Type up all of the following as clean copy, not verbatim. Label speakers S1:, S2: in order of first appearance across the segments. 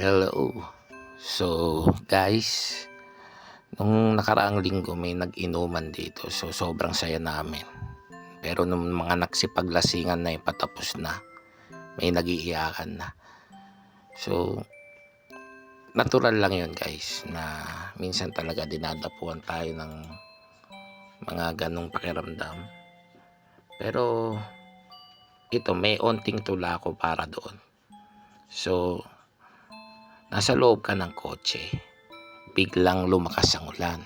S1: Hello. So, guys, nung nakaraang linggo may nag-inuman dito. So, sobrang saya namin. Pero nung mga nagsipaglasingan na yung patapos na, may nagiiyakan na. So, natural lang yun, guys, na minsan talaga dinadapuan tayo ng mga ganong pakiramdam. Pero, ito, may onting tula ko para doon. So, nasa loob ka ng kotse, biglang lumakas ang ulan.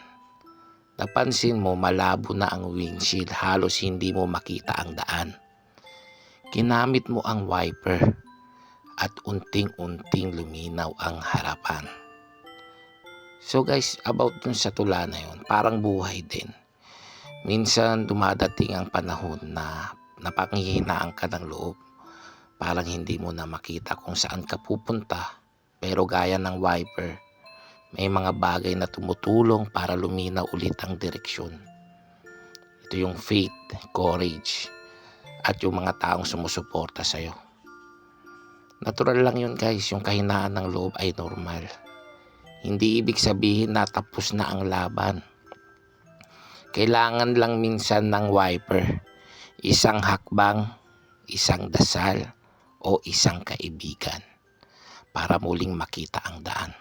S1: Napansin mo malabo na ang windshield, halos hindi mo makita ang daan. Kinamit mo ang wiper at unting-unting luminaw ang harapan. So guys, about dun sa tula na yun, parang buhay din. Minsan dumadating ang panahon na napanghihinaan ka ng loob. Parang hindi mo na makita kung saan ka pupunta. Pero gaya ng wiper, may mga bagay na tumutulong para luminaw ulit ang direksyon. Ito yung faith, courage, at yung mga taong sumusuporta sa'yo. Natural lang yun, guys, yung kahinaan ng loob ay normal. Hindi ibig sabihin na tapos na ang laban. Kailangan lang minsan ng wiper, isang hakbang, isang dasal, o isang kaibigan para muling makita ang daan.